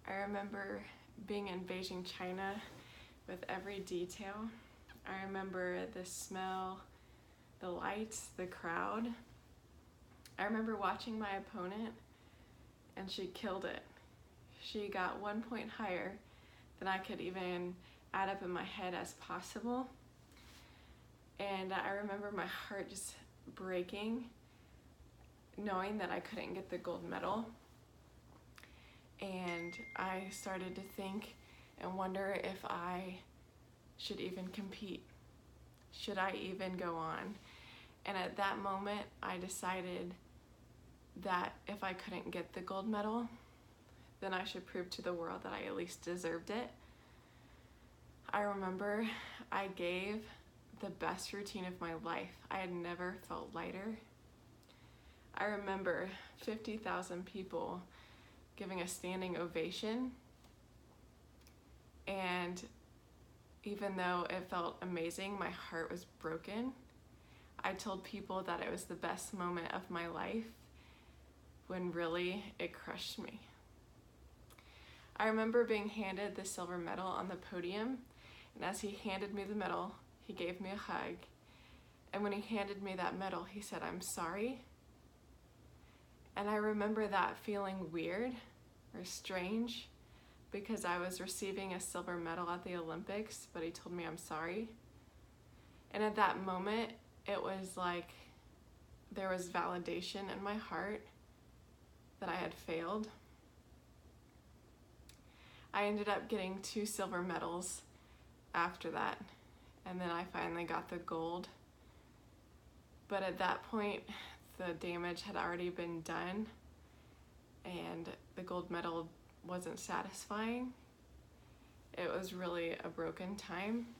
I remember being in Beijing, China with every detail. I remember the smell, the lights, the crowd. I remember watching my opponent and she killed it. She got 1 point higher than I could even add up in my head as possible. And I remember my heart just breaking, knowing that I couldn't get the gold medal. And I started to think and wonder if I should even compete. Should I even go on? And at that moment, I decided that if I couldn't get the gold medal, then I should prove to the world that I at least deserved it. I remember I gave the best routine of my life. I had never felt lighter. I remember 50,000 people giving a standing ovation. And even though it felt amazing, my heart was broken. I told people that it was the best moment of my life when really it crushed me. I remember being handed the silver medal on the podium, and as he handed me the medal, he gave me a hug. And when he handed me that medal, he said, "I'm sorry." And I remember that feeling weird or strange because I was receiving a silver medal at the Olympics, but he told me I'm sorry. And at that moment, it was like there was validation in my heart that I had failed. I ended up getting 2 silver medals after that, and then I finally got the gold. But at that point, the damage had already been done, and the gold medal wasn't satisfying. It was really a broken time.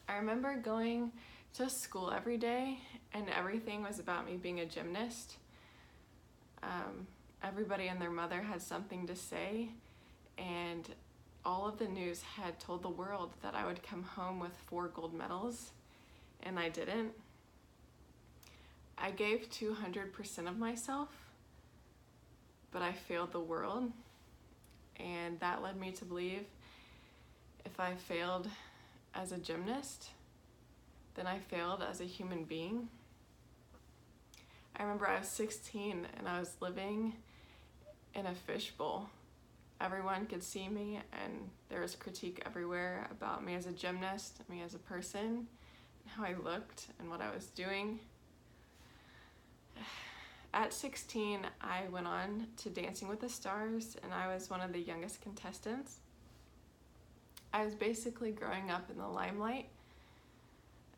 I remember going to school every day, and everything was about me being a gymnast. Everybody and their mother had something to say, and all of the news had told the world that I would come home with 4 gold medals, and I didn't. I gave 200% of myself, but I failed the world, and that led me to believe if I failed as a gymnast, then I failed as a human being. I remember I was 16 and I was living in a fishbowl. Everyone could see me, and there was critique everywhere about me as a gymnast, me as a person, and how I looked and what I was doing. At 16, I went on to Dancing with the Stars, and I was one of the youngest contestants. I was basically growing up in the limelight.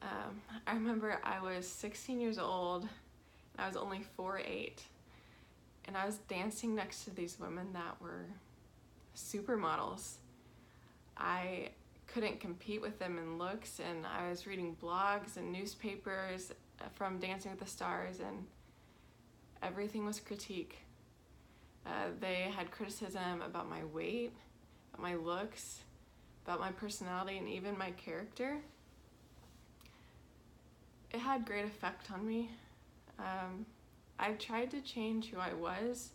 I remember I was 16 years old, and I was only 4'8", and I was dancing next to these women that were supermodels. I couldn't compete with them in looks, and I was reading blogs and newspapers from Dancing with the Stars, and everything was critique. They had criticism about my weight, about my looks, about my personality, and even my character. It had great effect on me. I tried to change who I was.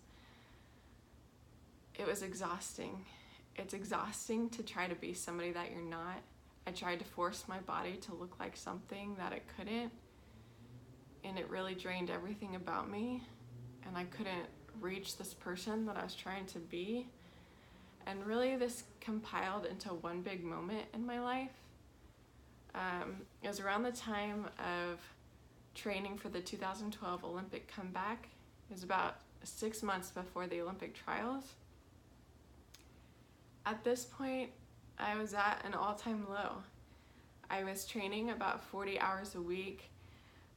It was exhausting. It's exhausting to try to be somebody that you're not. I tried to force my body to look like something that it couldn't, and it really drained everything about me, and I couldn't reach this person that I was trying to be. And really this compiled into one big moment in my life. It was around the time of training for the 2012 Olympic comeback. It was about 6 months before the Olympic trials. At this point, I was at an all-time low. I was training about 40 hours a week,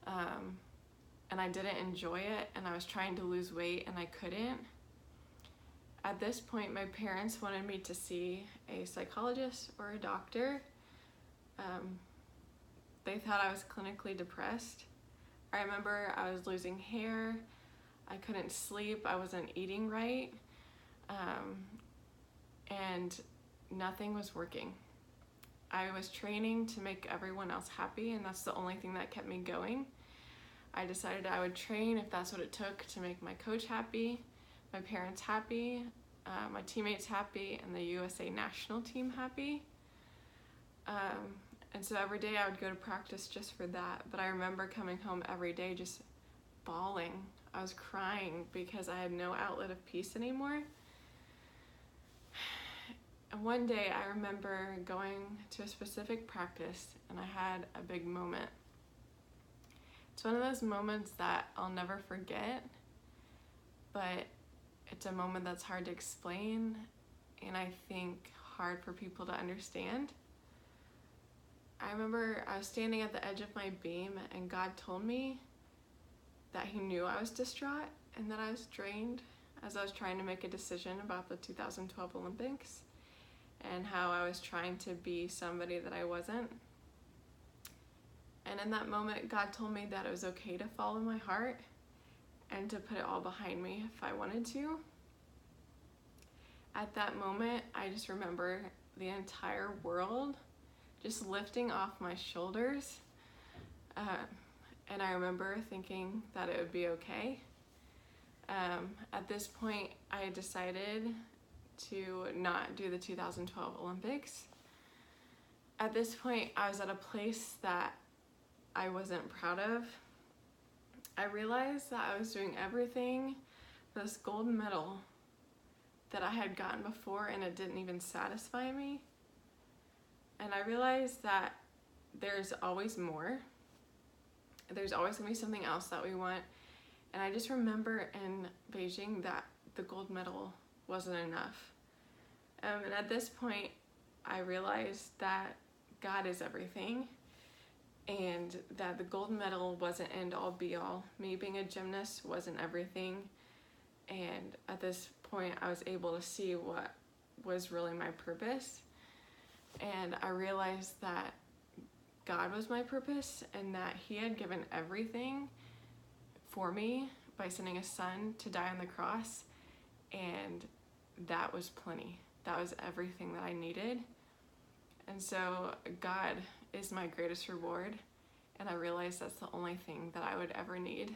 and I didn't enjoy it, and I was trying to lose weight, and I couldn't. At this point, my parents wanted me to see a psychologist or a doctor. They thought I was clinically depressed. I remember I was losing hair, I couldn't sleep, I wasn't eating right, and nothing was working. I was training to make everyone else happy, and that's the only thing that kept me going. I decided I would train if that's what it took to make my coach happy, my parents happy, my teammates happy and the USA national team happy. And so every day I would go to practice just for that. But I remember coming home every day just bawling. I was crying because I had no outlet of peace anymore. And one day I remember going to a specific practice and I had a big moment. It's one of those moments that I'll never forget, but it's a moment that's hard to explain and I think hard for people to understand. I remember I was standing at the edge of my beam and God told me that he knew I was distraught and that I was drained as I was trying to make a decision about the 2012 Olympics and how I was trying to be somebody that I wasn't. And in that moment, God told me that it was okay to follow my heart and to put it all behind me if I wanted to. At that moment, I just remember the entire world just lifting off my shoulders. And I remember thinking that it would be okay. At this point, I had decided to not do the 2012 Olympics. At this point, I was at a place that I wasn't proud of. I realized that I was doing everything for this gold medal that I had gotten before and it didn't even satisfy me. And I realized that there's always more. There's always gonna be something else that we want. And I just remember in Beijing that the gold medal wasn't enough. And at this point, I realized that God is everything and that the gold medal wasn't end all be all. Me being a gymnast wasn't everything. And at this point, I was able to see what was really my purpose. And I realized that God was my purpose and that he had given everything for me by sending his son to die on the cross. And that was plenty. That was everything that I needed. And so God is my greatest reward. And I realized that's the only thing that I would ever need.